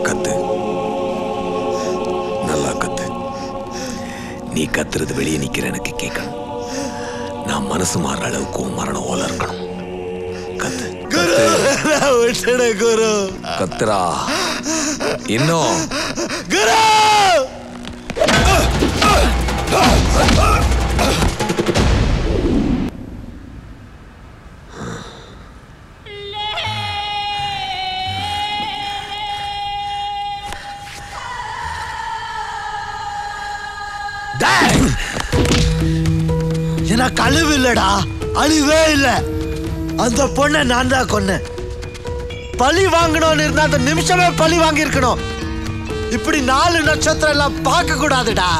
கத்து, நல்லா கத்து. நீ கத்துறது வெளியே நிக்கிற எனக்கு கேட்கணும். நான் மனசு மாறுற அளவுக்கு மரணம் ஓல இருக்கணும். கத்து குரு, கத்துரா இன்னும். குரு எனக்கு அழிவு இல்லடா, அழிவே இல்ல. அந்த பொண்ணை நான் தான் கொன்னேன். பழி வாங்கணும்னு இருந்தா அந்த நிமிஷமே பழி வாங்கி இருக்கணும். இப்படி 4 நட்சத்திரம் எல்லாம் பார்க்க கூடாதுடா.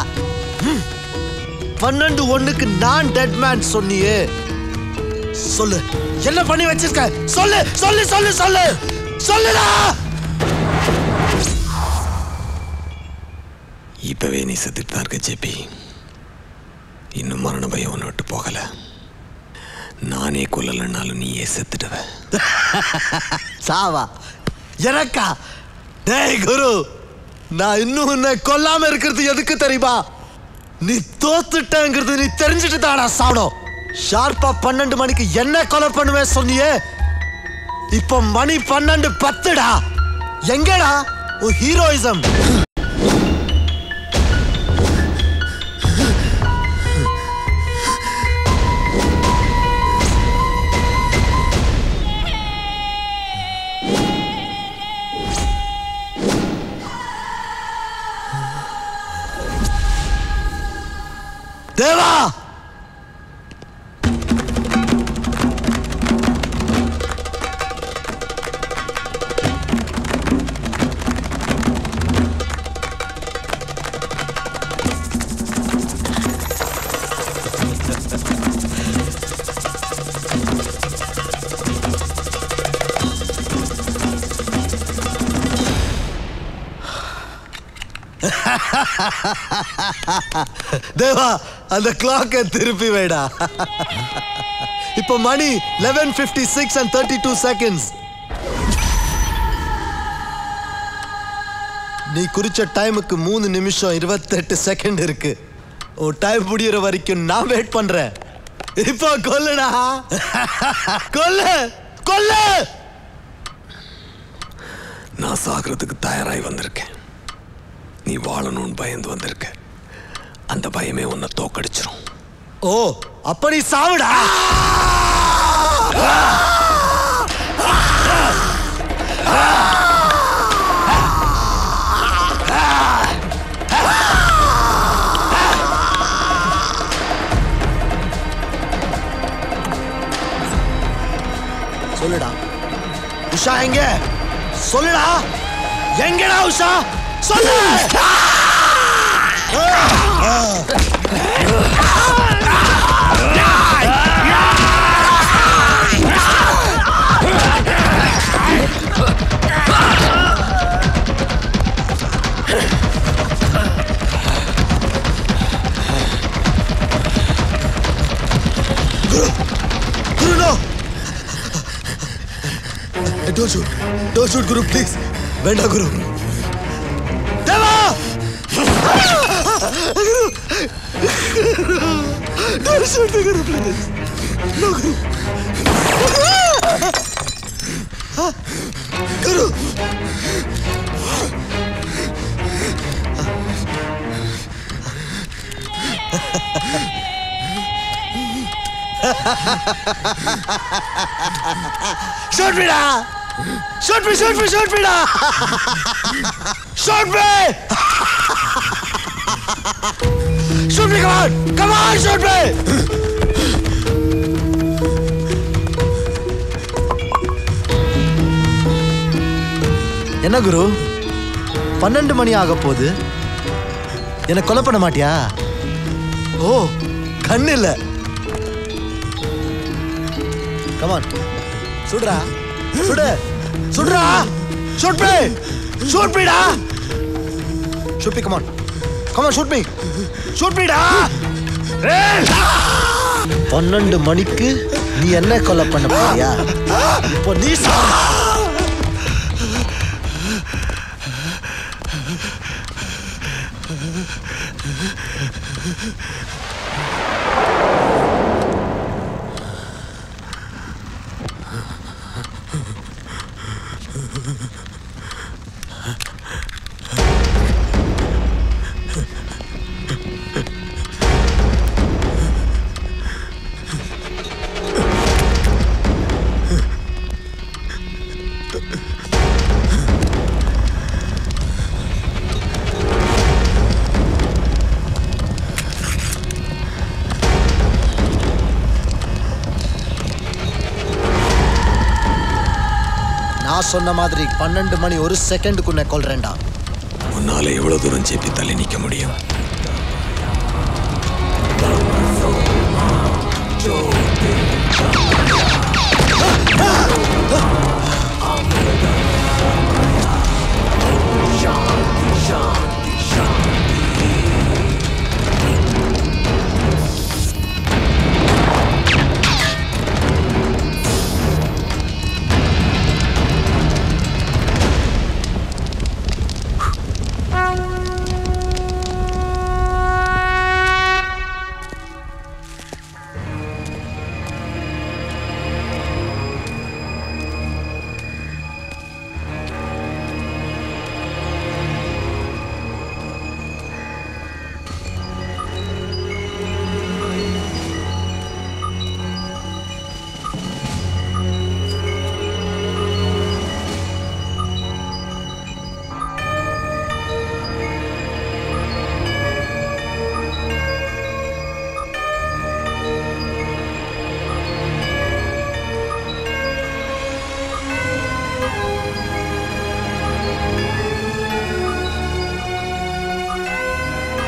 12:1 நான் டெட் மேன் சொன்னியே. சொல்லு, என்ன பண்ணி வச்சிருக்க? சொல்லு சொல்லு சொல்லு சொல்லு சொல்லுடா. இப்பவே நீ செத்துட்டு தான் இருக்க ஜேபி. இன்னும் மரண பயம் ஒன்று விட்டு போகல. நானே கொல்லலைன்னாலும் நீயே செத்துடுவ. சாவா எனக்கா? டேய் குரு, நான் இன்னும் உன்னை கொல்லாம இருக்கிறது எதுக்கு தெரியுமா? நீ தோத்துட்டங்கிறது நீ தெரிஞ்சுட்டு தாடா சாவணும். ஷார்ப்பா 12 மணிக்கு என்ன கொலை பண்ணுவேன் சொன்னியே. இப்போ மணி 12:10டா. எங்கடா உன் ஹீரோயிசம்? தேவா, தேவா அந்த கிளாக்கை திருப்பி வைடா. இப்போ மணி 11:56 and 32 seconds. நீ குறிச்ச டைமுக்கு 3 நிமிஷம் 28 செகண்ட் இருக்கு. ஓ டைம் முடியற வரைக்கும் நான் வெயிட் பண்றேன். இப்போ கொல்லுடா, கொல்லு கொல்லு. நான் சாகிறதுக்கு தயாராகி வந்திருக்கேன். நீ வாழணும்னு பயந்து வந்திருக்க. அந்த பயமே உன்னை தோக்கடிச்சிரும். ஓ அப்படி சாவுடா. சொல்லுடா உஷா எங்க? சொல்லுடா எங்கடா உஷா? சொல்லு. Guru, no! Don't shoot, Guru, please. Venda, Guru. Deva! Guru! Don't shoot the Guru, please. No, Guru. Guru! Shoot me, da! Shoot me, shoot me, shoot me, da! Shoot me! Shoot me, come on! Come on, shoot me! என்ன குரு 12 மணி ஆக போகுது. என்ன கொலை பண்ண மாட்டியா? ஓ கண்ணு இல்ல. Come on. சுடுடா. சுடு. சுடுடா. Shoot me. Shoot me, da. Shoot me, come on. Come on, shoot me. Shoot me, da. Hey! 12 மணிக்கு நீ என்ன கொலை பண்ண போறியா? இப்போ நீ நான் சொன்ன மாதிரி 12 மணி 1 செகண்டுக்குள்ள கொல்றேன்டா. உன்னால எவ்வளவு தூரம் ஜேபி தள்ளி நிக்க முடியும்?